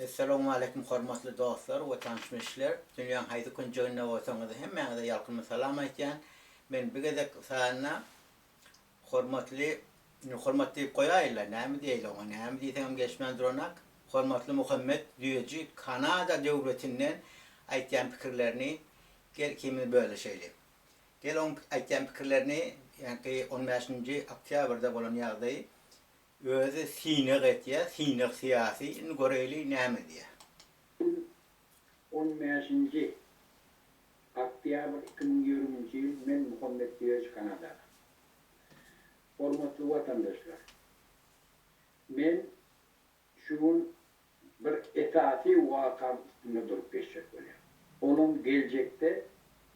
Esselamu aleyküm hormatly dostlar we tanışmışlar. Dünýäň haýdy künjegine bolsaňyz hemmeňize ýalkyny salam aýtýan. Men bir gezek sana hormatly goýaýlar. Näme diýeýler ona? Näme diýsem geçmän duranak. Hormatly Muhammed Düýeci Kanada döwletinden aýtýan pikirlerini gel kimi böleşeýlik. Gel on aýtýan pikirlerini ýani 15-nji oktýabrda bolan ýagdaý özü sinek etýär, sinek siyasi göreýli näme diýär. 15. Oktyabr 2020 yıl men Muhammed Düýeci Kanada. Hormatly watandaşlar. Men şuun bir etati waka üstünde durup geçecek bolýar. Onun gelecekte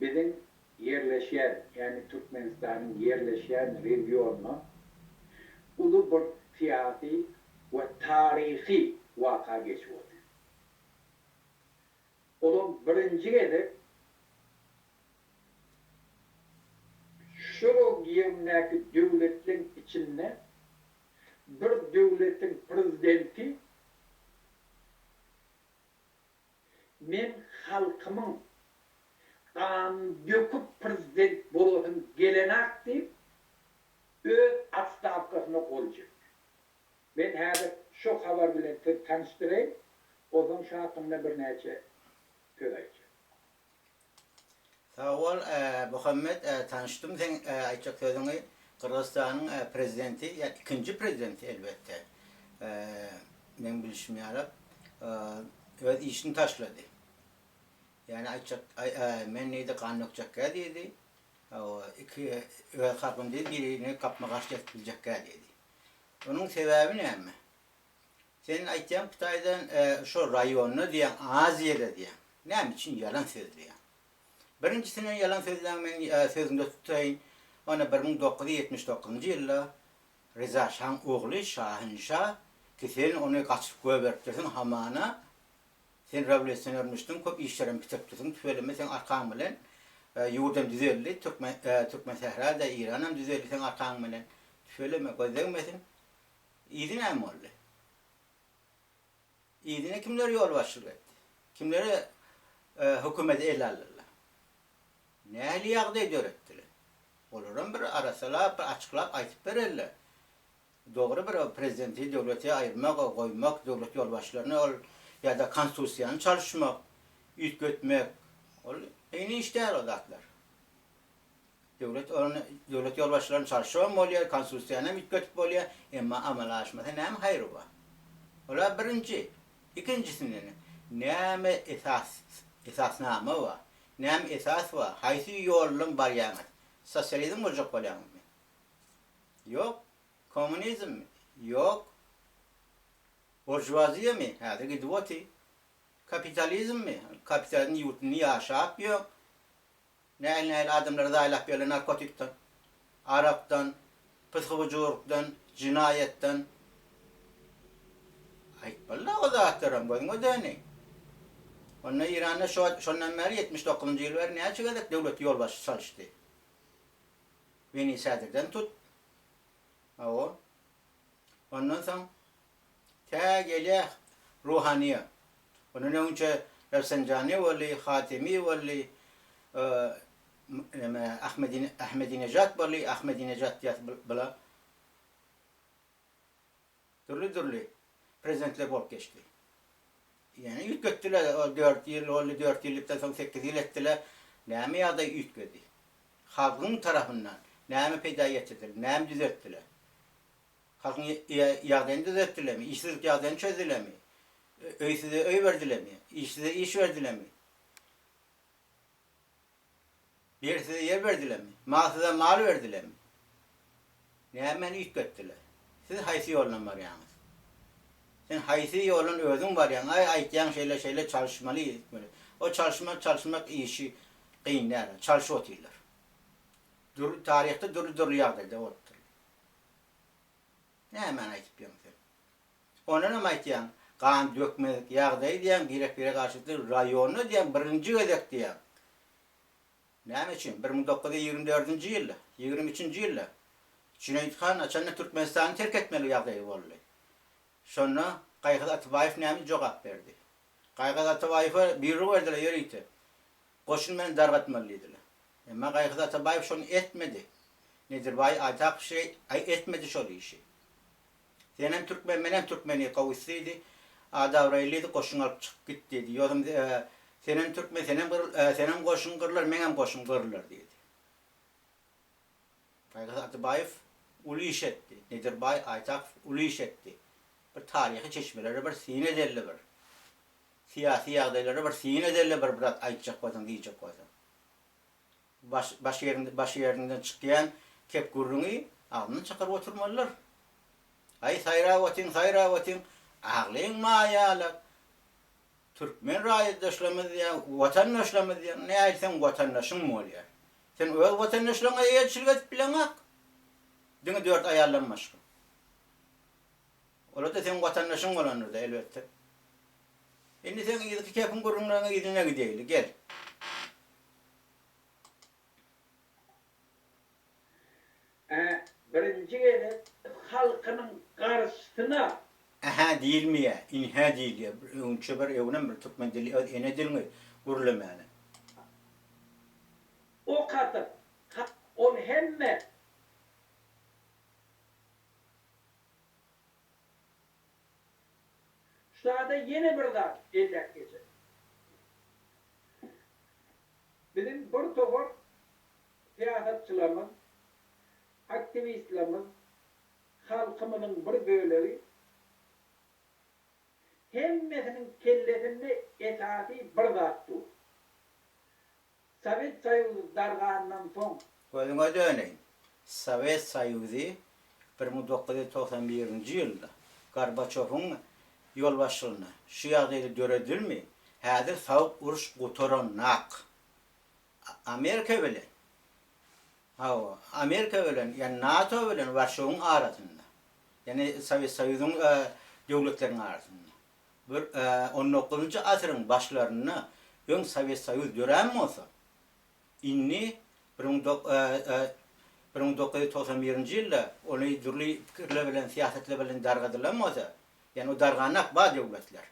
bizim yerleşýär, yani Türkmenistan'ın yerleşýär regionuna ulu bir siyasi ve tarihi vaka geçiyor. Onun birinci edip şu yerindeki devletin içinde bir devletin prezidenti men halkımın kan döküp prezident bolğun gelenek deyip öz atstavkasına koyacak. Ben hadi şu haber bilen tanıştırayım, o zaman şu hakkında bir nece söz aytacağım. Sağ ol Muhammed, tanıştım. Sen aýtjak sözüňi Kırgızstanyň prezidenti, ýa ikinji prezidenti elbette. Men bilişim ýaly öz işini taşlady. Yani aýtjak men näde kanlykjak diýdi. O iki öz halkym diýdi, birini kapmagaç getiriljek diýdi. Onun sebebi näme? Senin aýtýan Kitaýdan şu raýonyny diýen Aziýada diýen. Näme üçin ýalan sözlüyor? Birincisini ýalan sözlän men sözümde tutaýyn. Ona 1979-njy ýylda Reza Şah'ın ogly Şahinşah ki sen onu gaçyp göberipdirsiň hamana sen rewolýusionermişdiň, köp işlerini bitiripdirsiň, söyleme sen arkaň bilen ýurdam düzeldi, Türkmen sehrada İranam düzeldi sen arkaň bilen. Söyleme gözlegmesin. İýdi näme boldy? İýdine kimler ýol başçylyk etdi? Kimleri hökümet el aldylar? Näli ýagdaý döretdiler? Olaram bir arasalar, bir açıklap aýtyp bererler. Dogry bir prezidenti döwleti aýyrmak, goýmak, döwlet ýolbaşçylaryny ol ýa-da konstitusiýany çalışmak, üýtgetmek, ol eýni işler o zatlar. Döwlet ýolbaşçylaryny çalışýan bolýar, konstitusiýany üýtgetip bolýar, emma amalaşmasa näme haýry bar? Ola birinji. İkincisini näme esasname bar? Näme esas bar? Haýsy ýolun barýany? Sosializm boljak bolýarmy? Ýok. Komünizm mi? Ýok. Burjuwaziýa mi? Häzirki dowleti. Kapitalizm mi? Kapitalizm ýurtny ýaşap ýok. Näil adamlar zaýlap ýöle narkotikden, arakdan, pysgowjulukdan, jinayetden. Aýtpalla o zatlaram goýun ödeni. Onda İran'da şondan beri 79-njy ýyl beri näçe gezek döwlet ýolbaşçy çalışdy. Beni Sadir'den tut. O. Ondan soň gele Ruhaniýa. Onun öňçe Rafsanjani weli, Hatimi weli, Ahmedinejad weli, Ahmedinejad diýip türlü prezidentler bolup geçdi. Yani üýtgetdiler o 4 ýyl, o 4 ýyldan soň 8 ýyl etdiler. Näme ýagdaý üýtgedi? Halkyň tarapyndan näme peýda etdiler? Näme düzeltdiler? Halkyň ýagdaýyny düzeltdilermi? İşsizlik ýagdaýyny çözdilermi? Öýsize öý berdilermi? İşsize iş berdilermi? Ýersize ýer berdilermi? Malsyza mal berdilermi? Näme üýtgetdiler? Siz haýsy ýoldan barýaňyz? Sen haýsy ýolun özüň barýaň, aýtýan şeýle çalışmaly. O çalışmak işi gynlar, çalışyp oturýarlar. Taryhda durly ýagdaýda otdur. Näme aýtyp ýörüň? Ondan aýtýan, kan dökmek ýagdaý diýen bire garşyly raýony diýen birinji gezek diýen. Näme üçin? 1924-nji ýylda, 23-nji ýylda Cüneyt Han açanna Türkmenistany terk etmeli ýagdaý boldy. Şonda Qayğız Atıbayev näme jogap berdi. Qayğız Atıbayev'a buyruq verdiler ýörüýti. Goşun meni dargatmalydylar. Emma Qayğız Atıbayev şonu etmedi. Nedirbaý aýtak şey etmedi şol işi. Senem Türkmen menen Türkmeni kawussydy. Adavraylydy goşun alyp çykyp gitdi dedi. Ýogum senem Türkmen senem goşun gyrlar menem goşun gyrlar dedi. Qayğız Atıbayev uly iş etdi. Nedirbaý aýtak uly iş etdi. Bir tarihi çeşmeleri bir sine ederli bir. Siyasi ýagdaýlary bir sine ederli bir birat aýtjak bolsaň diýjek bolsaň. Baş ýerinden çykýan kep gurruňy alny çakyryp oturmalylar. Ay sayrawatyň, aglyň maýaly. Türkmen raýatdaşlarymyz ýa watandaşlarymyz ýa ne aýtsaň watandaşyň bolýar. Sen öz watandaşlaryňa ýetişlik etip bileňak. Diňe 4 aýarlanmaşky. Ola da sen watandaşyň bolanyrdy elbetde. Endi sen ýa-da kepin gurrunlaryňa gidene gideýli, gel. Birinci gelen halkının karşısına Aha diýilmeýär, inha diýilýär. Öňçe bir ewnem bir türkmen dili ene dilini gurulmaýany. o kadar on hemme şurada yeni bir zat ellek geçer. Bizim bir topar siyasetçilerimiz, aktivistlerimiz, halkımızın bir bölüğü hemmesinin kellesinde esasi bir zat dur. Sovet Soýuzy dargandan soň Gözüňe döneýin. Sovet Soýuzy 1991-nji ýylda Gorbaçowyň ýol başçylygyna şu ýagdaýda döredilmi? Häzir sowuk uruş gutaranak. Amerika bilen Amerika bilen, ýani NATO bilen Warşawyň arasynda. Ýani Sovet Soýuzyň döwletleriniň arasynda. Bir 19-njy asyryň başlaryny öň Sovet Soýuzy döräm bolsa, inni 1991-nji ýylda ony durly pikirler bilen, siýasetler bilen dargadylanmasa, ýani o darganak ba döwletler.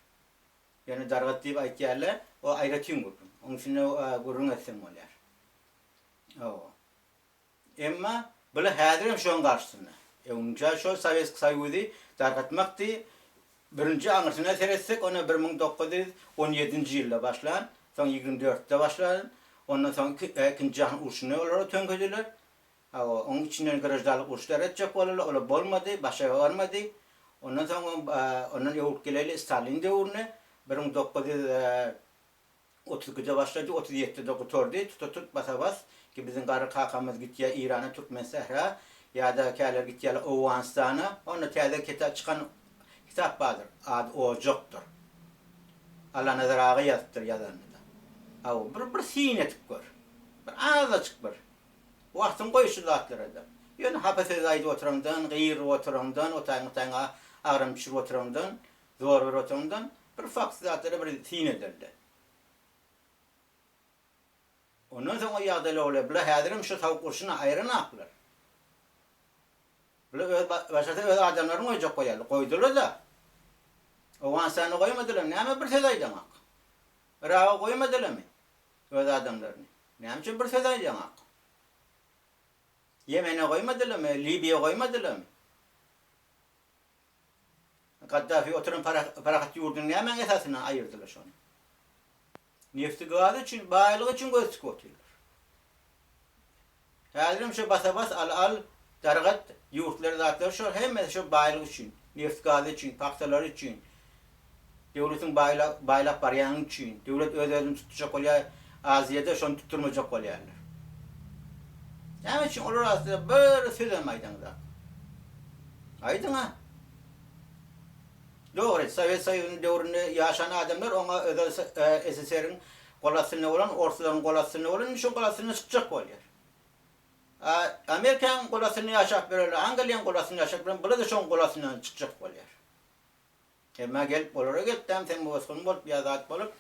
Ýani dargat diýip aýtýarlar, o aýratyn gurrun. Onuň üçin gurrun etsen bolýar. Emma bile häzirim şoň garşysyna. Öňçe şo Sovet Soýuzy dargatmakdy. Birinji aňyrsına seretsek, ona 1917-nji ýylda başlan, soň 24-de başlan. Ondan soň ikinji jahan uruşyny olara tönkediler. Onuň içinden garajdalyk uruşlar etjek bolýar, ola bolmady, başa barmady. Ondan soň ondan ýowup geleli Stalin döwrüne 1932-de başlady, 37-de gutordy, tutut basabas ki bizim gary kakamız gitýär Irana, Türkmen Sehra, ýa-da käler gitýär Awganistana, onu täze kitap çykan kitap bardyr. Ad o jokdur. Allah nazaragy ýazdyr ýazandy. Bir sin etip gör. Bir azaçyk bir. Wagtyň goýuşy zatlara da. Ýöne hapasy zaýdy oturamdan, gyýr oturamdan, otaňa agram çyr oturamdan, zor bir oturamdan bir faks zatlara bir sin ederdi. Ondan soň o ýagdaýlar bolýar. Bula häzirim şu sowuk urşyna aýranaklar. Bula başata öz adamlaryň oýjak goýarlar. Goýdular da. Awganistana goýmadylar. Näme bir söz aýdamak? Iraga goýmadylarmy? Öz adamlaryny. Näme üçin bir söz aýdamak? Yemene goýmadylarmy? Libiýa goýmadylarmy? Gaddafi oturan parahat ýurdun näme esasyna aýyrdylar şonu? Nefti gaz üçin, baýlyk üçin gözlük oturlar. Häzirim şu basabas al dargat ýurtlar zatlar şu hemme şu baýlyk üçin, neft gaz üçin, paxtalar üçin, döwletiň baýlap barýan üçin, döwlet öz-özüni tutjak bolýar, Aziýada şonu tutturmajak bolýarlar. Näme üçin olar arasynda bir söz aýdanlar. Aýdyňa. Doğru, Sovet Soýuzynyň döwründe ýaşan adamlar oňa SSR'in golasyny bolan, ortadan golasyny bolan, şu golasyny çykjak bolýar. Amerikan golasyny ýaşap berýär, Angliýanyň golasyny ýaşap berýär, bular da şoň golasyny çykjak bolýar. Emma gelip olara geldim, sen bosgun bolup ýazat bolup,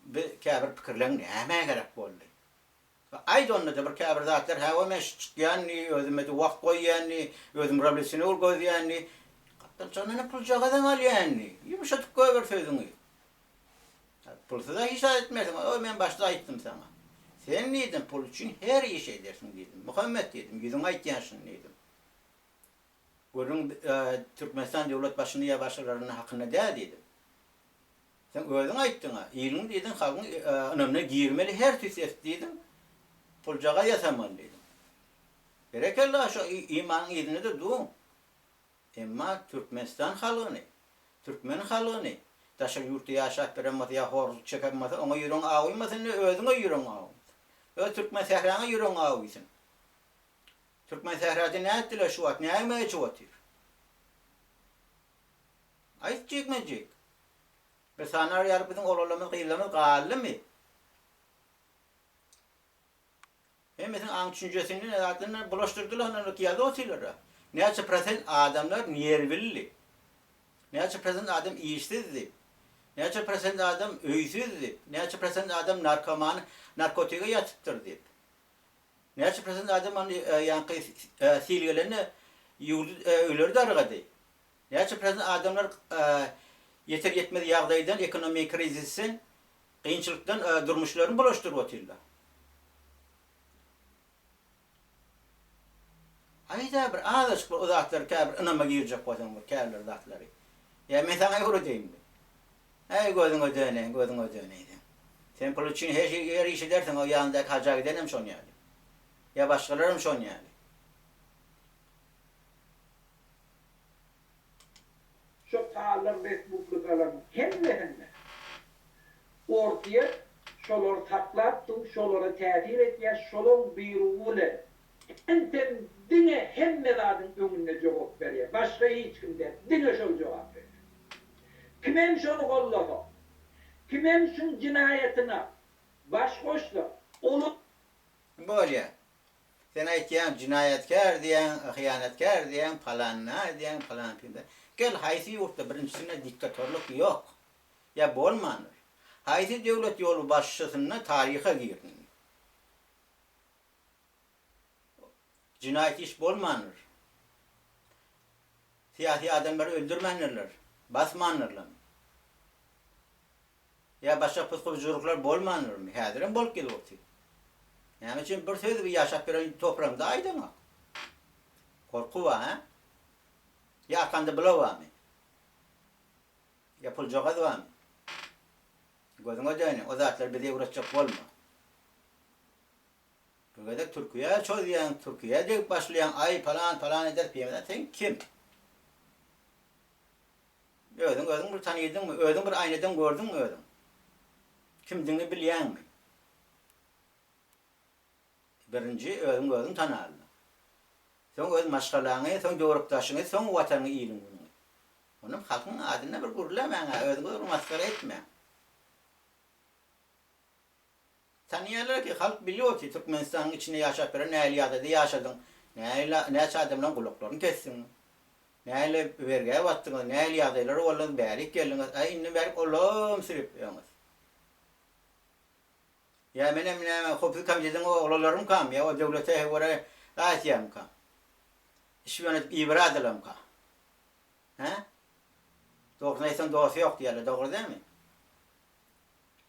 bir käbir pikirleň näme gerek boldy. Aýdonda da bir käbir zatlar hawa meş çykýanny, özüme de wagt goýýanny, özüm problemasyny urgoýýanny, Dalçanını pulcağadan al yani. Yumuşatıp koyver sözünü. Pulsa da hiç etmezsin. O ben başta ayıttım sana. Sen neydin pul için her iş edersin dedim. Muhammed dedim. Yüzün aytyansın dedim. Görün Türkmenistan devlet başını ya başkalarının hakkında de dedim. Sen özün ayttın ha. İyiliğin dedin halkın önemine girmeli her tüs dedim. Pulcağa yasamalı dedim. Berekallah şu imanın yerine de duğum. Ama Türkmenistan halkını, Türkmen halkını, taşır yurtta yaşayıp veremez ya horluk çekemez, ona yürün ağıymasın, özüne yürün ağıymasın. Öz Türkmen sehrana yürün ağıysın. Türkmen sehrada ne ettiler şu at, ne yemeğe çoğatır? Ayıt çekmeyecek. Ve sana yarı bizim oğullarımız, kıyılarımız kaldı mı? Hem mesela an düşüncesini adını bulaştırdılar, onu kıyaldı otuyorlar. Ne açı present adamlar niyervilli. Ne açı present adam iyisizdi. Ne açı present adam öysüzdü. Ne açı present adam narkoman, narkotika yatıptır deyip. Ne açı present adam yankı silgelerini ölür dargadı. Ne açı present adamlar yeter yetmedi yağdaydan ekonomi krizisin, kıyınçılıktan durmuşlarını bulaştırıp otuyorlar. Ayda bir ağdaşık o zatları kabir inama girecek koydan bu kabirler zatları. Ya ben sana yoru diyeyim. Hey gözün ödöneydi. Sen pul için her iş edersen o yanındaki hacca gidelim şon yani. Ya başkalarım şon yani. Şu Tağlar Respublikaların hemlerinde ortaya şolor taklattım, şolora tehir etmeye, şolun buyruğuyla enten dine hemmedadın önüne cevap veriyor. Başka hiç kimde dine şol cevap veriyor. Kimem şonu kolladı, kimem şun cinayetine baş koştu, onu Böyle. Sen aytyan cinayetkar diyen, hıyanetkar diyen, falanna diyen, falan filan. Gel haysi yurtta birincisine diktatörlük yok. Ya bolmanır. Haysi devlet yolu başçısına tarihe girdin. Cinayet iş bolmanır. Siyasi adamları öldürmenirler. Basmanırlar. Ya başka psikolojikler bolmanır mı? Hadiren bol gelir ortaya. Yani için bir söz bir yaşap bir toprağımda aydın mı? Korku var ha? Ya arkanda bula var mı? Ya pulcağı var mı? Gözüne dönün, o zatlar bize uğraşacak olma. Burada Türkiye çoğuyan, Türkiye'de başlayan ay falan eder piyemeden sen kim? Ödün bir tanıydın mı? Ödün bir aynadan gördün mü ödün? Kimdiğini bilen mi? Birinci ödün tanarlı. Son öz maşgalanı, son doğruktaşını, son vatanı iyiliğini. Onun halkın adına bir gurulamayana, ödün bir maskara etme. Tanıyorlar ki halk biliyor ki Türkmenistan'ın içinde yaşayıp bir Neyliya'da yaşadın. Ne adamla kulaklarını kessin. Neyle vergiye battınız, Neyliya'daylar oğlunuz berik geldiniz. Ay inni berik oğlum sürüp yalnız. Ya benim kopuz kamcıdın oğullarım kam ya o devlete oraya Asiyam kam. İş yönetip ibra edelim kam. He? Doğruysan doğrusu yok diyorlar, doğru değil mi?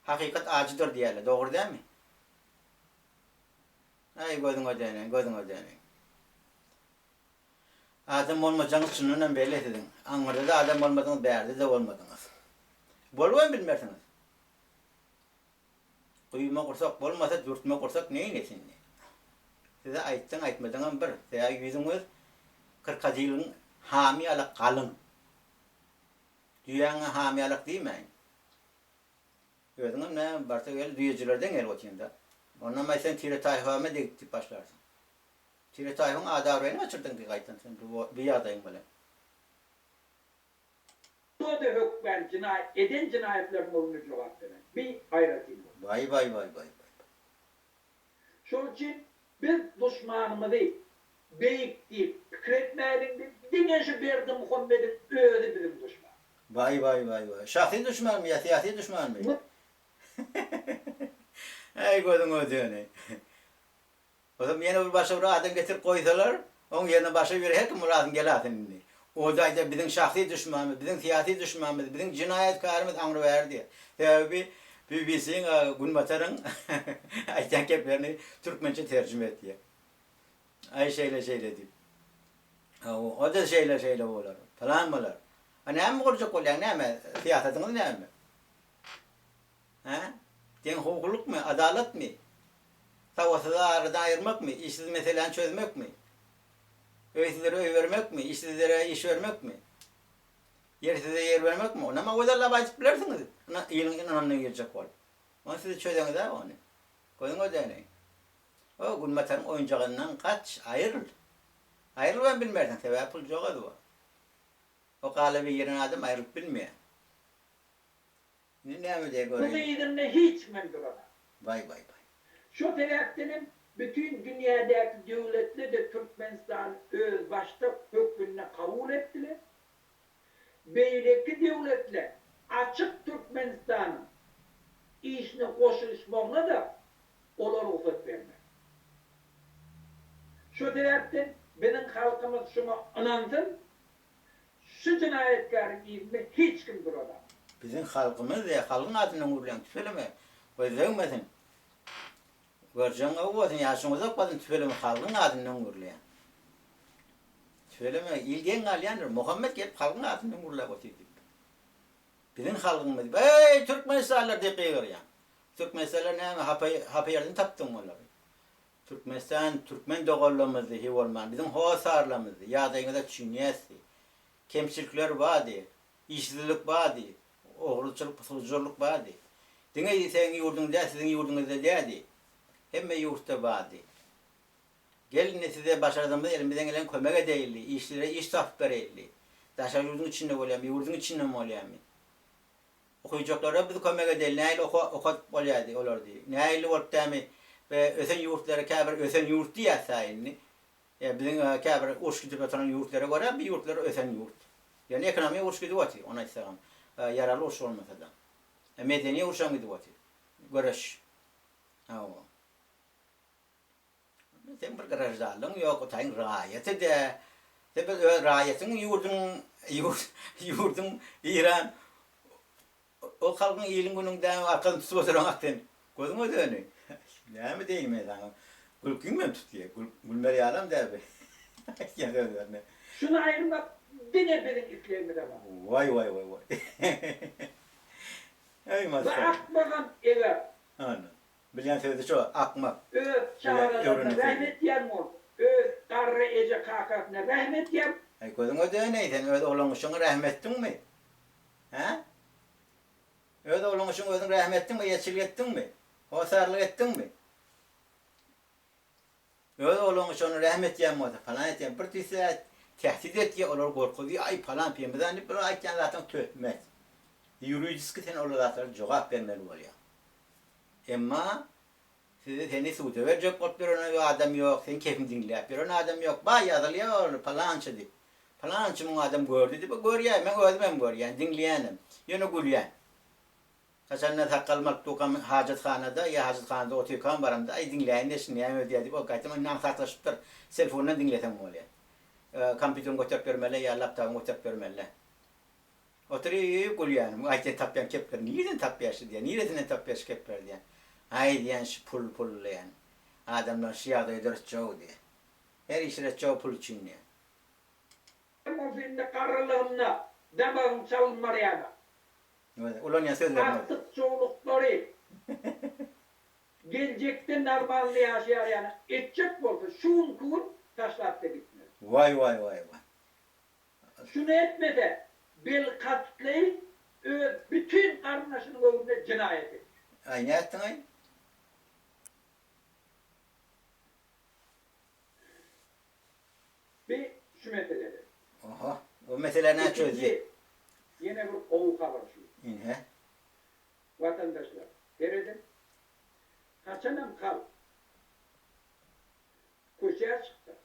Hakikat acıdır diyorlar, doğru değil mi? Ay gözün ödeneyin. Adam olmayacağınız şununla belli edin. Ankara'da da adam olmadınız, Beyer'de de olmadınız. Bolmayı bilmersiniz. Kuyuma kursak bolmasa dürtme kursak neyin etsin? Size ayttan aytmadığın bir. Size yüzünüz 40 yılın hami alak kalın. Dünyanın hami alak değil mi? Gözünün ne varsa gel düğücülerden gel otuyunda. Ondan sonra sen tire tayfağıma dikti başlarsın. Tire tayfağın adarını açırdın ki kayıttan sen bir yadayın böyle. o da hükmen eden cinayetlerin önüne cevap veren bir hayretiyim. Vay. Şunun için biz düşmanımızı beyik deyip fikretmeyelim dine şu verdi Muhammed'in öğüdü bizim düşman. Vay. Şahsi düşman mı ya, siyasi düşman mı? Ay gözün ödüğünü. O zaman yeni bir başa bir adam getir koysalar, onun yerine başa bir her kim lazım gel atın. Odayda bizim şahsi düşmanımız, bizim siyasi düşmanımız, bizim cinayetkarımız anı verdi. Tabi BBC'nin Günbatar'ın ayten keplerini Türkmençe tercüme etti. Ay şeyle deyip. O da şeyle olur. Falan mılar? Ne mi kuracak oluyor? Ne mi? Siyasetiniz ne mi? Din hukukluk mu? Adalet mi? Tavasızı aradan ayırmak mı? İşsiz meseleni çözmek mi? Öysizlere öy vermek mi? İşsizlere iş vermek mi? Yersize yer vermek mi? Ona o da labacık bilersiniz. İyiliğin anlamına gelecek var. Onu size çözeniz ha onu. Koyun o deneyin. O Günbatar'ın oyuncağından kaç ayrıl. Ayrıl ben bilmerdim. Sebep pul çok adı var. O kalebi yerin adam ayrılıp bilmiyor. Ne mi diye Bu göreyim? deyimle hiç memnun olmam. Vay. Şu taraftanın bütün dünyadaki devletler de Türkmenistan öz başta hükmüne kabul ettiler. Beydeki devletler açık Türkmenistan'ın işine koşuluşmağına da onlar ufak vermez. Şu taraftan benim halkımız şuna inansın, şu cinayetkarın iyiliğine hiç kim duramaz. Bizim halkımız ya halkın adından vurulan tüfeleme. Gözlemesin. Göreceğin o olsun yaşınıza okmadın tüfeleme halkın adından vurulan. Tüfeleme ilgen alyandır. Muhammed gelip halkın adından vurulan otuydu. Bizim halkımız. Ey Türkmenistanlılar diye kıyır ya. Türkmenistanlılar ne mi? Hapı yerden taptın onları. Türkmen doğullamızı hiv olman. Bizim hoğasarlamızı. Yağdayında çiğniyesi. Kemçilikler vardı. İşsizlik vardı. Oğulculuk, pusulculuk vardı. Dine senin yurdun da sizin yurdunuzda değildi. Hem yurtta vardı. Gelin size başardığımda elimizden gelen kömek değildi. İşlere iş safları edildi. Taşar yurdun içinde olayım, yurdun içinde mi olayım? Okuyacaklara bizi kömek değil. Neyle okat olurdu. Neyle ortamı ve ösen yurtlara kabir ösen yurt diye sayılını. Ya bizim kabir uçkudu batan yurtlara göre bir yurtlara ösen yurt. Yani ekonomiye uçkudu vatı ona istemem. Yaralı uç olmasa da. Medeniye uçan gidiyor vatı. Görüş. Sen bir garajdarlığın yok, o tayın rayeti de. Tabi rayetin yurdun İran o halkın iyiliğin gününden arkadan tutup oturan akten. Gözün o dönü. Ne mi diyeyim ben sana? Gülkün mü tutuyor? Gülmeri alem der be. Şunu ayırmak dine benim iplerimi de var. Vay. Ey Ve maşallah. akmadan eve. Anladım. Bilen sözü şu, akmak. Çağrılarına rahmet yer oldu. Karrı ece kakatına rahmet yer. Ay gözün o dönü, sen öyle olmuşsun rahmettin mi? Ha? Öyle olmuşsun özün rahmettin mi, yeçil ettin mi? O sarılık ettin mi? Öyle olmuşsun rahmet yemedi falan ettin. Bir tüse tehdit etti, olur korkudu, ay falan piyemeden bir ayken zaten töhmet. Yürüyücüsü sen olur zaten cevap vermeli oluyor. Ama size seni suçu verecek bir adam yok, sen keyfini dinleyip bir adam yok. Bay yazılıyor falanca deyip. Falanca bu adam gördü deyip, görüyor, ben özümem görüyor, dinleyenim. Yine gülüyen. Kaçanlar takkalmak tukam hacethanada ya hacethanada oturukan baramda ay dinleyen de şimdi yani diye deyip o kaytım nan saklaşıptır. Telefonla dinletem oluyor. Kompütürün götürüp vermeli ya laptopun götürüp vermeli. Oturuyor gülüyen. Ayten tapyan kepler. Niyeden tapyaşı diye. Niyeden tapyaşı kepler diye. Ay diyen şu pul yani. Adamlar şiyada ederiz çoğu diye. Her işine çoğu pul için diye. Ama filmde karılığımla damağım çalınmar yani. Ulan ya söz vermez. Artık çoğulukları gelecekte normalde yaşayar yani. Edecek olsa şun kun taşlar da gitmez. Vay. Şunu etmede bel katlayıp bütün kardeşinin önünde cinayet etmiş. Ay ne ettin ay? Bir şu meseledir. Oha. O mesele ne çözdü? Yine bir ovuka var şu. İnhe. Vatandaşlar. Deredim. Kaçanım kal. Koşuya çıktı.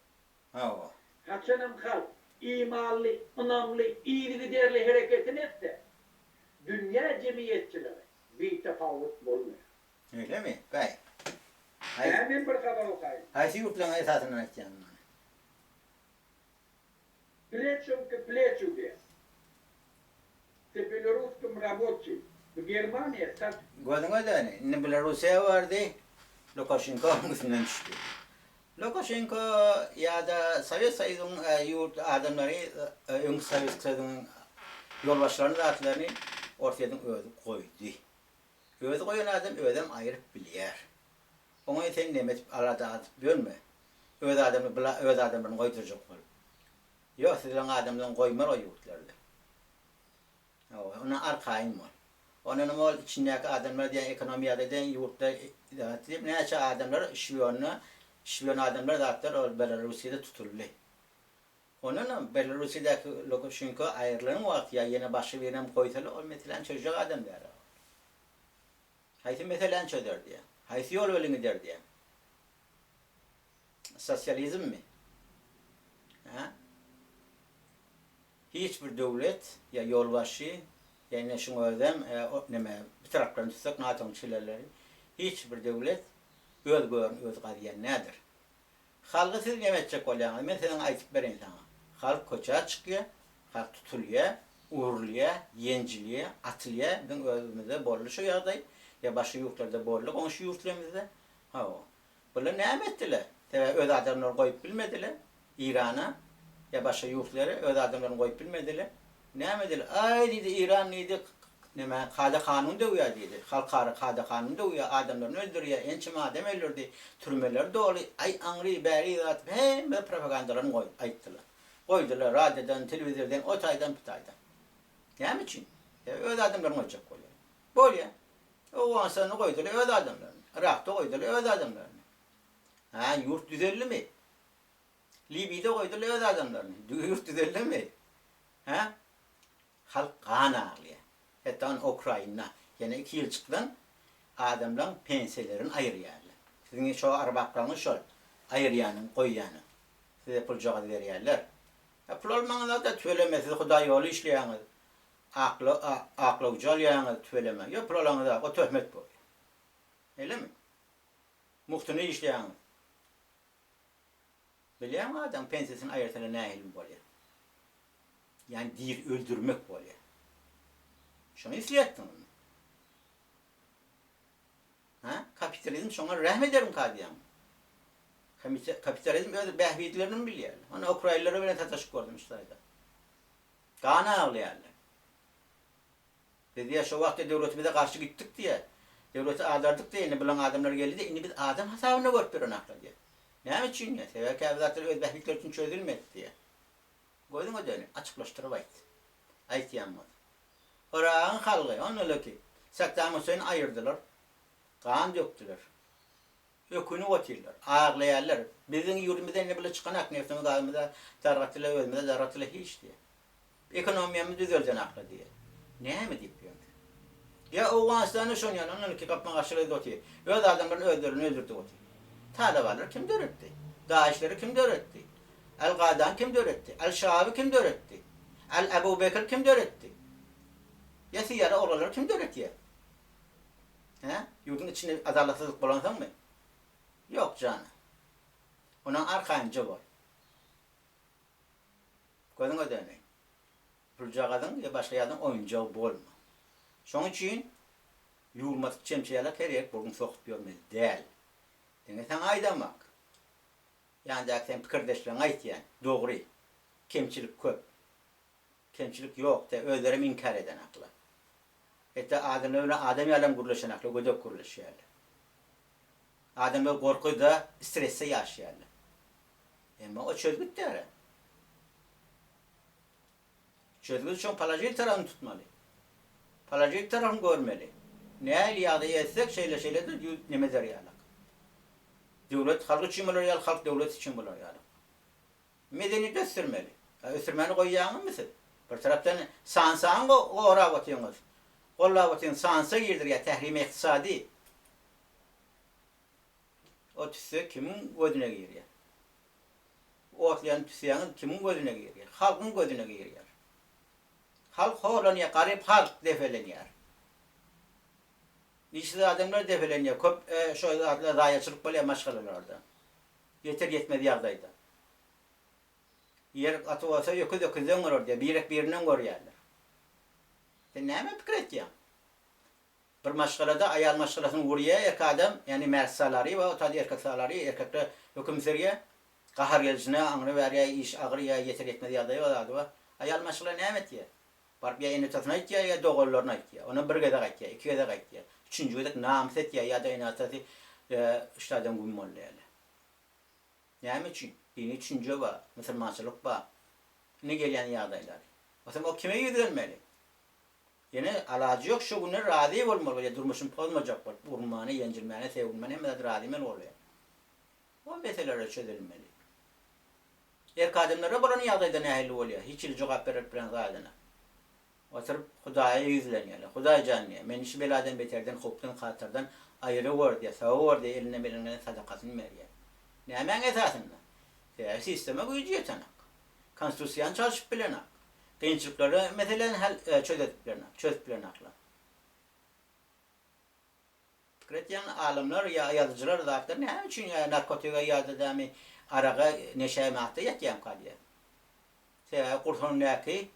Ha o. Kaçanım kal. İmanlı, ınamlı, iyili değerli hareketini etti. Dünya cemiyetçileri bir tefavut olmuyor. Öyle mi? Gay. Hemen bir kadar okuyayım. Haysi yurtlarına esasından açacağım. Плечом к плечу где. С белорусским рабочим. В Германии сат Gözüne de ne Belarusya vardı. Lukashenko üstünden düştü. Lukashenko ya da Sovyet Soyuzu'nun yurt adamları, ön Sovyet Soyuzu'nun yolbaşlarını da atlarını ortadan ödü koydu. Ödü koyan adam ödem ayırıp bilir. Ona sen demet arada atıp bölme. Ödü adamını koyduracak var. Yok sizden adamdan koymar o yurtlarda. Ona arkayın var. Onun ol içindeki adamlar diye ekonomiyada diye yurtta dağıtılıp neyse adamlar şiyon adamlar dağıttılar Belarusya'da tutuldu. Onun Belarusya'daki Lukashenko ayrılığın vakti ya yine başı verem koytalı o mesela çocuk adam der. Haydi mesela çözer diye. Haydi yol ölümü der diye. Sosyalizm mi? Ha? Hiçbir devlet ya yolbaşı yani şunu ödem bir taraftan tutsak NATO çileleri hiçbir devlet öz qadiyen nedir? Halkı siz yemetecek olan ben senin aytıp vereyim sana. Halk koça çıkıyor, halk tutuluyor, uğurluyor, yenciliyor, atılıyor. Ben özümüzde borlu şu yağday ya başka yurtlarda borlu, komşu yurtlarımızda. Ha o. Bunlar ne ettiler? Öz adamları koyup bilmediler. İran'a ya başka yurtları öz adamlarını koyup bilmediler. Ne edilir? Ay dedi İran neydi? Neme kada kanun da uya dedi. Halkarı kada kanun da uya adamlarını öldürüyor. Ençim adam öldürdü. Türmeler dolu. Ay angri beri zat hem propagandalarını ayttılar. Koydular radyodan, televizyondan, otaydan, pitaydan. Ne için? Öyle adamların olacak oluyor. Böyle. O ansanı koydular öyle adamlarını. Irak'ta koydular öyle adamlarını. Ha yurt düzelli mi? Libya'da koydular öyle adamlarını. Yurt düzelli mi? Ha? Halk kan ağlıyor. Hatta Ukrayna yani 2 yıl çıktan adamların pensiyelerini ayırıyorlar. Sizin şu arbaklarını şol ayıryanın, koyyanın. Size pul joğa veriyorlar. Pul olmanızda da tüvelemez. Siz Huda yolu işleyeniniz. Aklı ucalayanınız tüvelemez. Yok pul olmanızda o töhmet bu. Öyle mi? Muhtunu işleyeniniz. Biliyor musun adam pensiyesini ayırtana ne ilim oluyor? Yani dir öldürmek oluyor. Şunu izleyettin onu. Ha? Kapitalizm şuna rahmederim kadiyam. Kapitalizm öyle behviyetlerini biliyor. Onu Ukraynalılara böyle tataşık gördüm işte. Kana ağlayanlar. Dedi ya şu vakti devletimize karşı gittik diye. Devleti ağlardık diye ne bilen adamlar geldi de biz adam hesabını görüp bir anakla diye. Ne için ya? Sever ki evlatları öz behviyetler için çözülmedi diye. Koydum o dönü. Açıklaştırıp ayt. Ayt yanmadı. Orağın halkı, onunla ki, Saddam Hüseyin'i ayırdılar, kan döktüler, ökünü otuyorlar, ağırlayarlar. Bizim yurdumuzda ne bile çıkanak nefsimi kalmada, zarratıyla ölmede, zarratıyla hiç diye. Ekonomiyamı düzelden akla diye. Ne mi deyip diyorum? Ya Afganistan'ı şun yani, onunla ki kapma karşılığı otuyor. Öyle adamların öldürdü otuyor. Talibanları kim döretti? Daişleri kim döretti? El-Qadan kim döretti? El-Şahab'ı kim döretti? El-Ebu Bekir kim döretti? Ya siyara oraları kim döğretiyor? He? Yurdun içinde adaletsizlik bulansan mı? Yok canım. Onun arkayınca var. Koydun o döneyi. Bulacak adam ya başka adam oyuncağı bolma. Şunun için yurmadık çemçeyeler her yer burnunu sokup görmez. Değil. Dene sen aydamak. Yani da sen fikirdeşlerin ayt yani. Doğru. Kemçilik köp. Kemçilik yok de özlerim inkar eden akla. Hatta adamı alem kuruluşan akla, gödök kuruluşuyorlar. Adamı korku da stresse yaşıyorlar. Ama o çözgüt de çözgüt için palajik tarafını tutmalı. Palajik tarafını görmeli. Ne iliyada yetsek şeyle de nemezer yalak. Devlet halk için bular yalak, halk devlet için bular yalak. Medeniyet östürmeli. Östürmeni koyacağın mısın? Bir taraftan sansan oraya batıyorsunuz. Kolla batıyorsun sansa girdir ya tehrim iktisadi. O tüsü kimin gözüne giriyor? O otlayan tüsüyanın kimin gözüne giriyor? Halkın gözüne giriyor. Halk hoğlanıyor, garip halk defeleniyor. İşte adamlar defeleniyor. Şu adamlar rayacılık böyle maşgaleler orada. Yeter yetmedi yardaydı. Yer atı olsa öküzden görür diye, birek birinden görüyorlar. Sen näme pikir etýäň? Bir maşgalada ayal maşgalasyny gurýa erkek adam, yani mersalary we otady erkek salary, erkekler höküm serýär. Gahar gelişine aňyry berýär, iş agyr ýa ýeter etmedi ýagdaý bolady we ayal maşgala näme etýär? Barp ýa ene tatna etýär ýa dogallaryna etýär. Ona bir gede gaýtýar, iki gede gaýtýar. Üçüncü gede namys etýär ýa-da ene atasy işlerden gümmollaýar. Näme üçin? Dini üçüncü var, musulmançylyk var. Ne gelýän ýagdaýlar. O kime ýüzlenmeli? Yine alacı yok şu günler radi olmalı ya durmuşun pozmayacak var. Urmanı, yencilmeni, sevilmeni hem de radi mel oluyor. O meseleler çözülmeli. Kadınlara buranın yağdayda nehirli oluyor. Hiç il cevap verip bilen kadına. Oturup Hudaya yüzleniyorlar. Huday canlıya. Men işi beladan beterden, hoptan, katırdan ayrı var diye, sağı var diye eline belirlenen sadakasını veriyor. Ne hemen esasında? Sisteme gücü yetenek. Konstitusyon çalışıp bilenek. Gençlikleri mesela çözüp bilenekler. Fikretyen alimler ya yazıcılar zaten ne için ya narkotika ya da araga neşeymekte yatyan kalıyor. Kur'an'daki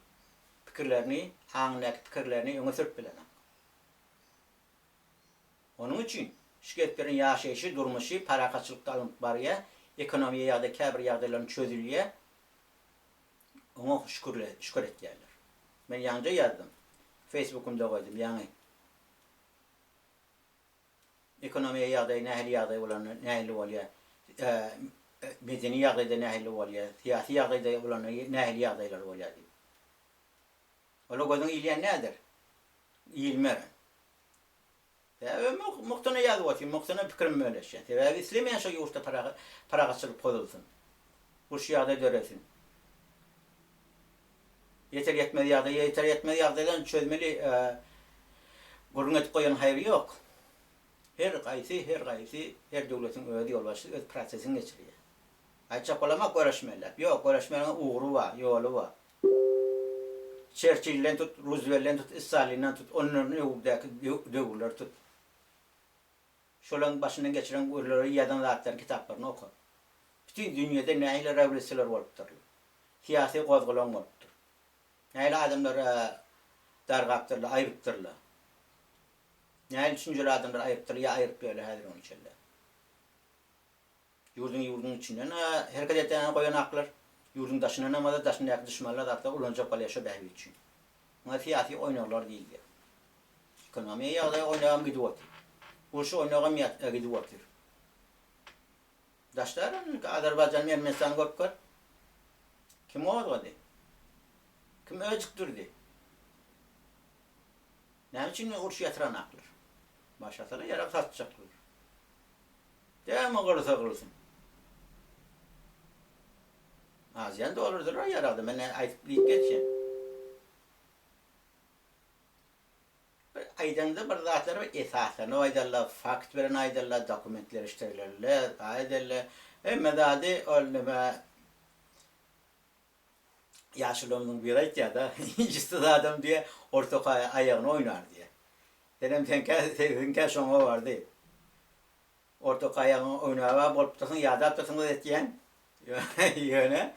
fikirlerini, anındaki fikirlerini öne sürüp bilenek. Onun için şirketlerin yaşayışı, durmuşu, para kaçılıkta alınıp barıya, ekonomiye ya da kabir yağdaylarını çözülüye, ona şükür ettilerler. Ben yanca yazdım. Facebook'umda koydum yani. Ekonomiye yağday, nehli yağday olan nehli oluyor. Medeni yağdayda nehli oluyor. Siyasi yağdayda olan nehli yağdaylar oluyor. Ola gözün iyiliğin nedir? İyilmeren. Muhtana yazı atayım, muhtana fikrim öyle şey. İslemeyen şey yurtta para kaçırıp koyulsun. Bu şey yağday döresin. Yeter yetmedi yağdayla çözmeli gurun et koyan hayrı yok. Her kaysi, her devletin öyle yol başı, öz prosesini geçiriyor. Ayçak olamak uğraşmıyorlar. Yok, uğraşmayan uğru var, yolu var. Churchill'den tut, Roosevelt'den tut, Stalin'den tut, onların devletler tut. Şolan başından geçiren uğurları yadan zaten kitaplarını oku. Bütün dünyada neyle revolüsyoner oluptur. Siyasi kozgulan oluptur. Neyle adamları dargaptırlar, ayırıptırlar. Neyle üçüncülü adamları ayırıptırlar, ya ayırıp böyle her onun içinde. Yurdun içinden hareket eden koyan aklar. Yurdun taşına namada taşına yak düşmanlar da hatta ulanacak palyasha behvi için. Ama siyasi oynarlar değil ya. Ekonomiye yağda oynağım gidiyor. Burşu oynağım gidiyor. Daşların Azerbaycan Ermenistan korkar. Kim oldu? Kim öcüktürdü? Ne için urş yatıran aklar? Başlasalar yarak satacaklar. Devamı kırılsın. Aziyan da olurdur o yaradı. Ben ayıplayıp geçeyim. Aydın'da bir zatları var esasını. O aydınlar fakt veren aydınlar dokumentler işlerlerle. Aydınlar medadi olma yaşlılığının bir ayet ya da incisi adam diye ortak ayağını oynar diye. Dedim tenke şoma vardı. Ortak ayağını oynava bolup tutasın yada tutasın da etken. Yöne.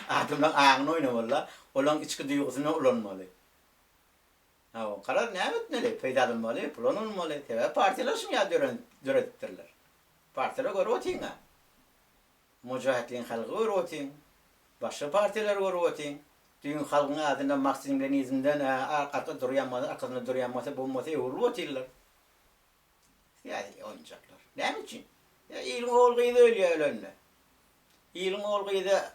Adamlar ayağını oynamalı. Olan içki duygusuna ulanmalı. O karar ne etmeli? Faydalanmalı, kullanılmalı. Partiler şunu ya dörettirler. Partiler göre otin ha. Mücahitliğin halkı göre otin. Başka partiler göre otin. Düğün halkının adına Marksizm'den izinden arkasında duruyanmasa bulmasa yolu otirler. Yani oyuncaklar. Ne için? İlin olguyu da öyle önüne. İlin olguyu da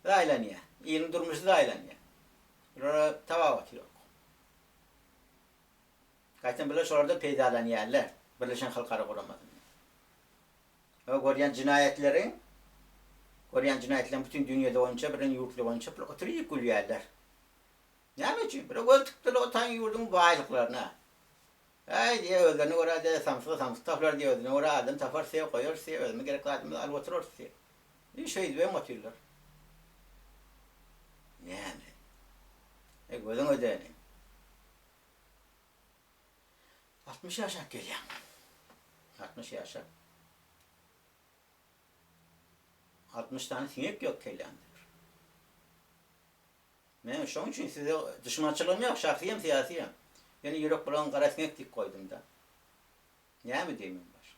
daylanıyor. İlin durmuşu daylanıyor. Burada tavavat yok. Kaçtan bile şurada peydalanıyorlar. Birleşen Halkları kuramadı. O Goryan cinayetlerin bütün dünyada oyunca, birini yurtlu oyunca oturup gülüyorlar. Ne için? Bir öldükleri otan yurdun baylıklarına. Diye öldüğünü orada samsız taflar diye öldüğünü orada adam tafar sev koyar, sev öldüğünü gerekli adamı alıp oturur sev. Bir şey diye motivler. Yani. Gözün ödeyeni. 60 yaşa geliyor. 60 yaşa. 60 tane sinek yok kellendi. Men şoň üçin size düşmançylygym ýok, şahsyem siýasiyem. Yani ýürek bilen gara sinek dik koydum da. Näme diýmem baş?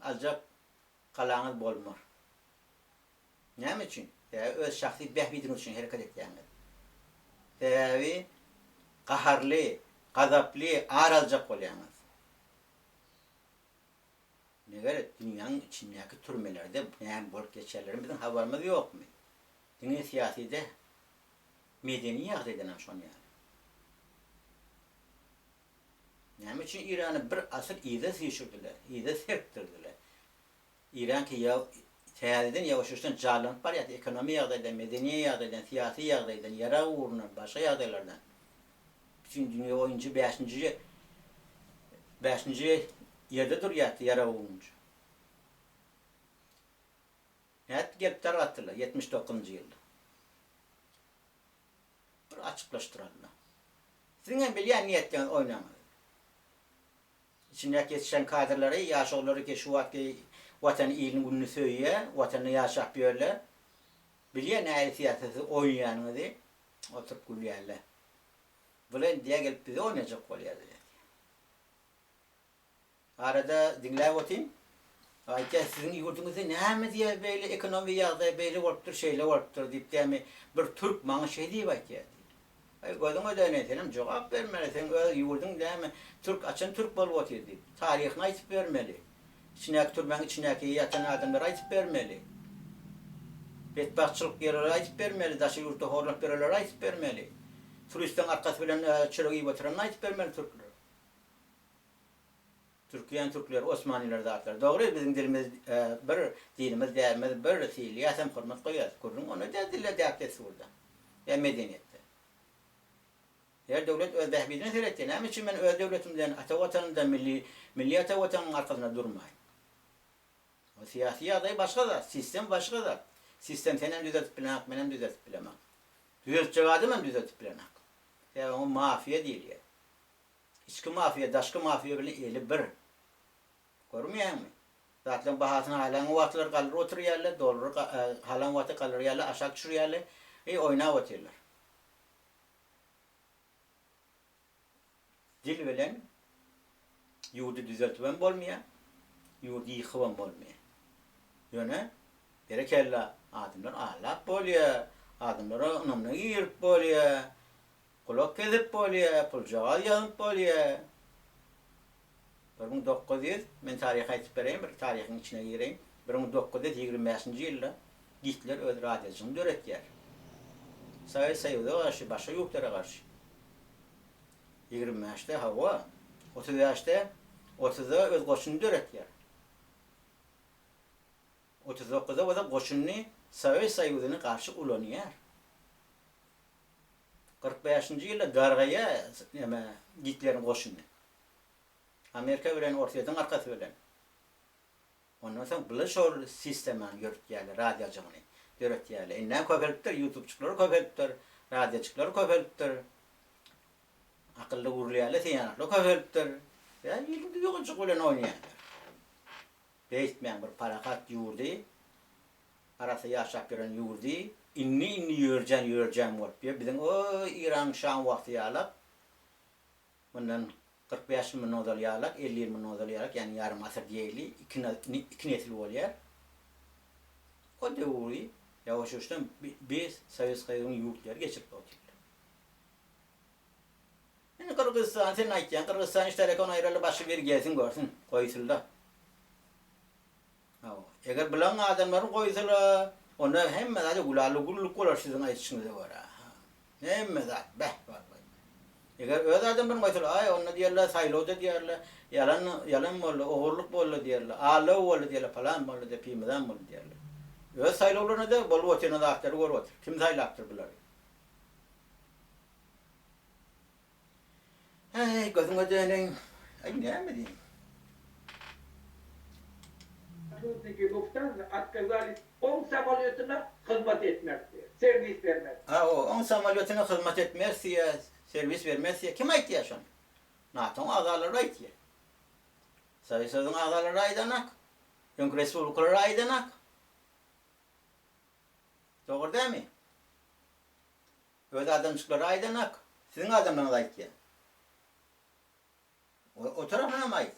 Ajap kalaňyz bolmar. Näme üçin? Öz şahsy behbidiniz üçin hereket etýäňiz. Täbi gaharly, gazaply, araljak bolýaňyz. Neger dünýäniň içindäki türmelerde näme bolup geçerleri bizden habarymyz ýokmy? Dünya siyaside medeni ýagdaý denen şonu ýaly. Näme üçin İran'ı bir asyr ýyda sýşurdylar, ýyda serpdirdiler. İran ki täzeden ýawaş-ýawaşdan jarlanyp barýar, ekonomi ýagdaýdan, medeni ýagdaýdan, syýasy ýagdaýdan, ýara uğruna, başga ýagdaýlardan. Bütün dünýä boýunça 5-nji ýerde durýar ýara uğrunça. Näet gelip targatdylar 79-njy ýylda. Bir açyklaşdyrarlar. Siziň bilýän niýetden oýnaňyz. İçindäki yetişen kadrlary, ýaşoglary ki şu wagtky watan ýylyň gününi söýýär, watany ýaşap ýörler. Bilýän näme siýasatdy oýnaýanyňyzy oturup gülýärler. Bilen diýe gelip bize oynajak bolýar. Arada dinläp otyryn. Aýta siziň ýurduňyzda näme diýe beýle ekonomi ýagdaý beýle bolupdyr, şeýle bolupdyr diýip dämi bir türk maňa şeý diýip aýtýar. Gözüňe dönesenem jogap bermeli, sen öz ýurduň näme türk açan türk bolup otyrdy diýip taryhyny aýtyp bermeli. İçindäki türmeň içindäki ýatan adamlara aýtyp bermeli. Betbaççylyk ýerleri aýtyp bermeli, daşy ýurtda horlap bererler aýtyp bermeli. Turistden arkasy bilen çörek ýyp oturan aýtyp bermeli türkler. Türkiýanyň türkleri Osmanylar zatlar. Dogry biziň dilimiz bir dinimiz dämez bir siýasam hormat goýar. Gurrun onu da dille däpdesi burada. Ya medeniýetde. Her döwlet öz behbidini seretdi. Näme üçin men öz döwletimden, ata watanymdan, milli ata watanyň arkasyna durmaýyn? O siýasy ýagdaý başga da, sistem başga da. Sistem senen düzeltip bilemek, menen düzeltip bilemek. Düzeltjek adamam düzeltip bilemek. Ya o mafiya diýilýär. İçki mafiya, daşky mafiya bilen eli bir. Görmýärmi? Zatlaryň bahasyny halan wagtlar galyr oturýarlar, dolary halan wagty galýarlar, aşağı düşürýärler, oýnap otyrlar. Dil bilen ýurdy düzeltmem bolmaýar, ýurdy ýykypam bolmaýar. Ýöne berekella adamlar ahlak bolýar, adamlara ynamly ýerip bolýar, kulak kedip bolýar, puljaga ýanyp bolýar. 1900 men taryhy aýtyp bereyim, bir taryhyň içine gireýin. 1925-nji ýylda Hitler öz radiosyny döretýär. Soýda garşy, başga ýurtlara garşy. 25'te hava, 30'da 30'da öz goşuny döretýär. 39'da o da goşuny Sovet Soýuzyna garşy ulanýar. 45-nji ýylda gargaýa näme Hitlerin goşuny. Amerika bilen ortadan arkasy bilen. Ondan soň bu şol sistemany ýörtýärler, radioçylygy ýörtýärler. Näme köpelipdir, YouTubeçylar köpelipdir, radioçylar köpelipdir. Akıllı urlaýarlar, seýanaklar köpelipdir. Ya ýyldy ýogunçyk bilen oýnaýarlar. Beýtmän bir parakat ýurdy. Arasy ýaşap gören ýurdy. Inni ýörjen bolup ýa biziň o İran şan wagty ýalap. Bundan 45 min nodal ýalak, 50 min nodal ýalak, ýani ýarym asyr diýeli, iki nesil bolýar. O döwri ýawaş-ýawaşdan biz Sovet Soýuzynyň ýurtlary geçip otyrlar. Yani Kırgızistan, sen aýtýan Kırgızistan işler ekonomiýaly başy bir gelsin görsün, goýsulda. Eger bilen adamlary goýsulda, onda hemme zat gulaly bolar siziň aýtýyňyza görä. Hemme zat bäh bar. Eger öz adam bir goýsulda, ay onda diýerler saýlawda diýerler, yalan boldy, ogurluk boldy diýerler, ala boldy diýerler, falan boldy diýip pimeden boldy diýerler. Öz saýlawlaryna da bolup otyrna da aktary görüp otyr. Kim saýlapdyr bular? Hey, gözüme döneň. Ay näme diýim? Türkiye Lufthansa atkazalı 10 samolyotyna hyzmat etmekdi, servis vermekdi. O 10 samolyotyna hyzmat etmezse, servis vermezse kim aýtýar şonu? NATO'nun agzalary aýtýar. Soýuzyň agzalary aýdanak. Çünkü Respublikalar aydanak. Doğru değil mi? Öyle adamcıkları aydanak. Sizin adamlarına ait ya. O tarafına mı ait?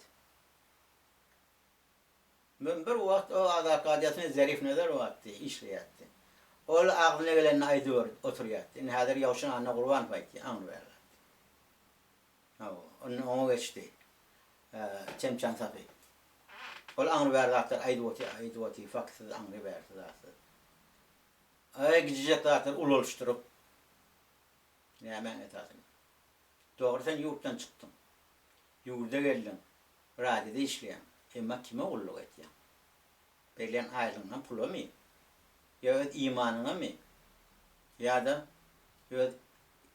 Ben bir vakit o adakadiyatını zerif neler o attı, işleyetti. O ağzına gelenini aydı oturuyattı. Nehadır yavşan anne kurban paydı, anı verdi. Onu geçti. Çemçan sapı. O anı verdi atır, aydı oti, faksız anı verdi zaten. Ay gidecek zaten ul oluşturup. Ne hemen etasını. Doğru sen yurttan çıktın. Yurda geldin. Radide işleyen. Ama kime kulluk et ya? Belirlen aylığından pulu mu? Ya imanına mı? Ya da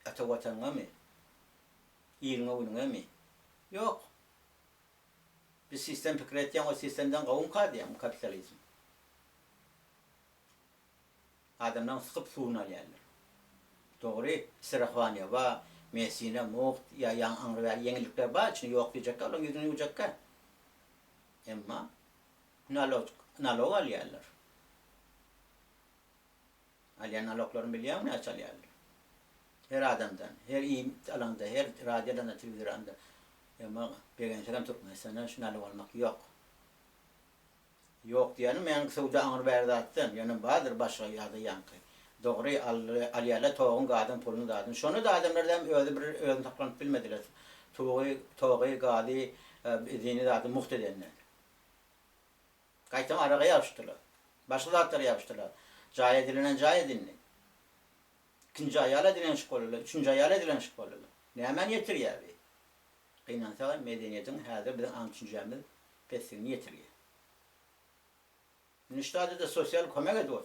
ata vatanına mı? İlme uyuna mı? Yok. Bir sistem fikir etken o sistemden kavun kaldı ya, kapitalizm. Adamdan sıkıp suğuna yerler. Doğru, sırahvaniye var, mesine, muht, ya yan anrıver, yenilikler var, içinde yok diyecek, onun yüzünü yiyecek. Ama nalog alıyorlar. Aliyan naloglarını biliyor mu ne çalıyorlar? Her adamdan, her iyi alanda, her radyodan da televizyonda. Ama bir gençlerim Türkmenistan'dan şu nalog almak yok. Yok diyelim, yani Suudi anrıverdi attın, yani bahadır başka yada yankı. Doğru aliyala toğun gadın pulunu dadın. Şunu da adamlardan ödü taklanıp bilmediler. Toğu gadı dini dadın muhtedenler. Kaytan araya yapıştılar. Başka zatları yapıştılar. Cahil dilinden cahil dinle. İkinci ayala dilen şıkollular. Üçüncü ayala dilen şıkollular. Ne hemen yetir ya bir. Kıynansa medeniyetin her bir ançıncamız pesini yetiriyor. Niştade de sosyal kömek ediyor.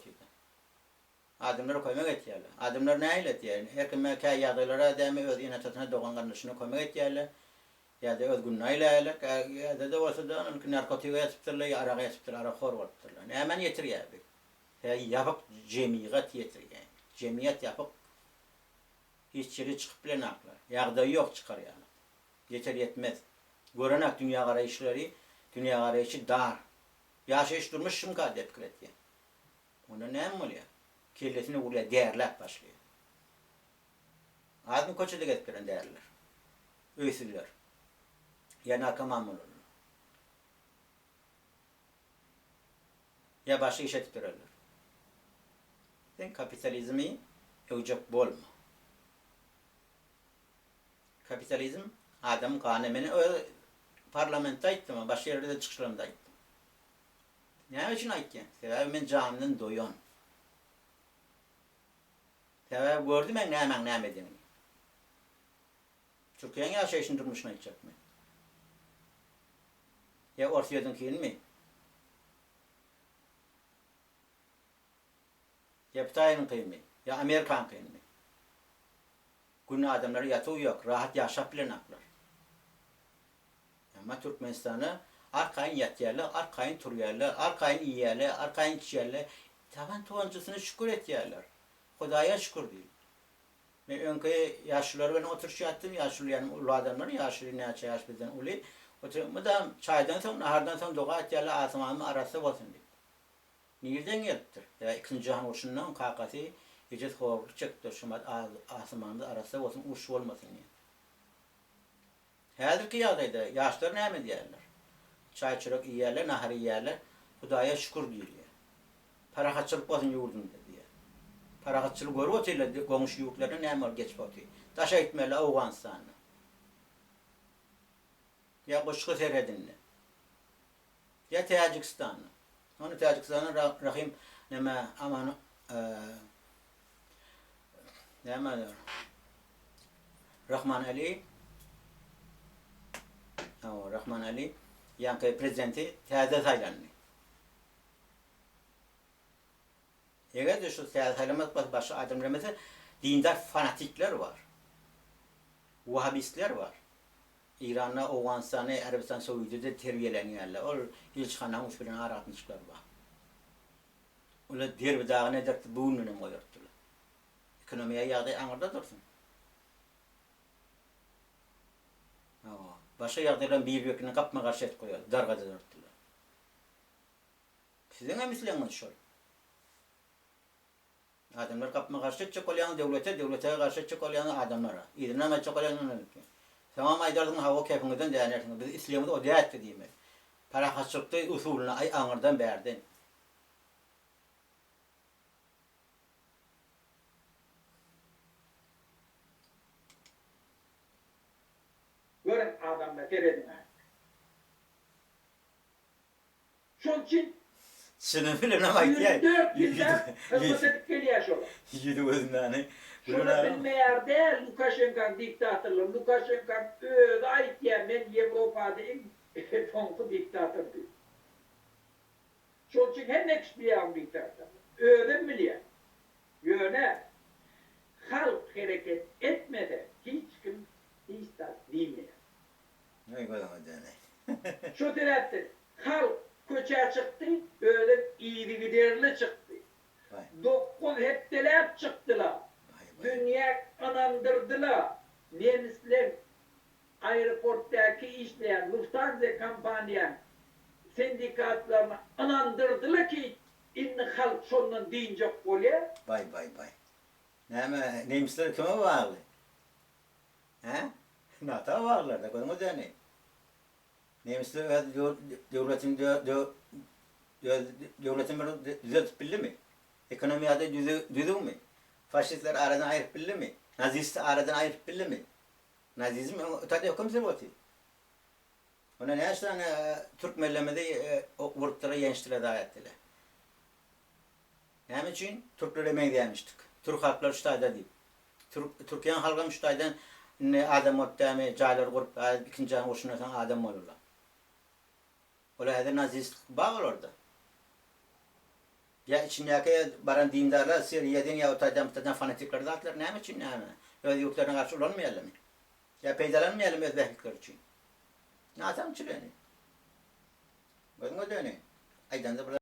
Adımları kömek ediyorlar. Adımlar ne ediyorlar? Her kim mekâ yağdılara demi öz inatatına doğan kardeşine kömek ediyorlar. Ya da öz günahıyla ya da olsa da narkotiğe yatıptırlar, ya arağa yatıptırlar, ara khor varıptırlar. Hemen yetiriyor abi. Yapıp cemiyet yetiriyor. Cemiyet yapıp işçili çıkıp bile naklar. Yağda yok çıkar yani. Yeter yetmez. Görenek dünya arayışları, dünya arayışı dar. Yaşayış durmuş şımka deyip kiretiyor. Ona ne mi oluyor? Kirletini vuruyor, değerler başlıyor. Adını koçu da getiren değerler. Öysüller. Ya narkoman olurlar. Ya başka işe tüpürürler. Sen kapitalizmi övecek bolma. Kapitalizm adam kanemini öyle parlamenta ettim ama başka yerde de çıkışlarımda ettim. Ne için aytken? Sebep ben camiden doyon. Sebep gördüm ben ne edeyim. Türkiye'nin yaşayışını durmuşuna gidecek mi? Ya Ortadoğu'nun kiyin mi? Ya Bıtay'ın kiyin mi? Ya Amerikan kiyin mi? Günü adamları yatağı yok, rahat yaşap bile naklar. Ama Türkmenistan'ı arkayın yat yerler, arkayın tur yerler, arkayın iyi yerler, arkayın kişi yerler. Taban tuvancısını şükür et yerler. Hudaya şükür değil. Önkü yaşlıları ben oturuş yattım, yaşlı yani ulu adamları, yaşlı ne açı yaş bizden ulu. Oturumu da çaydan sonra, nahardan sonra doğa et yerler, asmanımı arası olsun diye. Nereden geliptir? Ya ikinci Cihan Urşu'ndan kakası, gece korku çıktı, şumat asmanımız arası olsun, uç olmasın diye. Hazırki yağdaydı, yaşlar ne mi diyorlar? Çay çırak iyi yerler, nahar iyi yerler, Hudaya şükür diyor. Parakatçılık olsun yurdumda diye. Parakatçılık görü otuyla komşu yurtlarına ne mi geçip otuyor? Taşa gitmeli Afganistan'a. Ya Kuşku Serhedin'le. Ya Tacikistan'la. Onu Tacikistan'a rahim neme aman neme diyor? Rahman Ali Rahman Ali yankı prezidenti Taze Taylanlı. Eğer de şu Taze Taylanlı başka adamlarımızda dindar fanatikler var. Vahabistler var. İran'la, Afganistan'ı, Arabistan, Suudi'de terbiyeleniyorlar. O ilçhanın uçlarını aratmışlar var. Öyle derbi dağı ne derdi, bu ünlüne mi oyurttular. Ekonomiye yağdı anırda dursun. Başka yağdayla bir yükünü kapma karşı et koyuyor. Dargada durttular. Sizin emisliğiniz şol. Adamlar kapma karşı çıkacak olayan devlete karşı çıkacak olayan adamlara. İdiname çıkacak olayan onlara. Tamam aydardın hava keyfinizden değerlersiniz. Biz İslam'da o değerli diyeyim. Para kaçırttığı usulüne ay anırdan berdin. Görün adamla teredin. Şunun için Sınıf bilen ama ihtiyar. 24 yılda hizmet edip geliyor şola. Yedi gözünden. Şunu bilmeyer de Lukashenko diktatörlüğü. Lukashenko öyle ait ya ben Avrupa'dayım. Fonku diktatör değil. Şunun için hem ekspiyam diktatör. Öyle mi biliyor? Yöne halk hareket etmeden hiç kim hiç de bilmiyor. Ne kadar ödene. Şu tarafta halk köçe çıktı, öyle iyili giderli çıktı. Vay. 9 hepteler çıktılar. Dünya anandırdılar. Nemisler aeroporttaki işleyen Lufthansa kampanyan sendikatlarını anandırdılar ki inni halk sonundan deyince oluyor. Vay. Neymişler kime bağlı? He? Nata bağlılar da kadın ödene. Neymişler devletin böyle düzeltip bildi mi? Ekonomiyada düzü mü? Faşistler aradan ayırıp bildi mi? Nazist aradan ayırıp bildi mi? Nazizm ötede yok kimse bu. Ona ne yaştan Türk mellemede o vurtlara gençlere davet ettiler. Hem için Türklere emeği gelmiştik. Türk halkları şutayda değil. Türkiye'nin halkı şutaydan adam ottami caylar kurup ikinci an hoşuna adam olurlar. Ola hadi nazist bağır orada. Ya içindeki baran dindarlar Suriye'den ya Otay'dan fanatikler de atlar. Ne için ne? Öyle yurtlarına karşı olmayalım mı? Ya peydalanmayalım özbeklikler için. Ne atam çileni? Bakın o dönü. Aydan da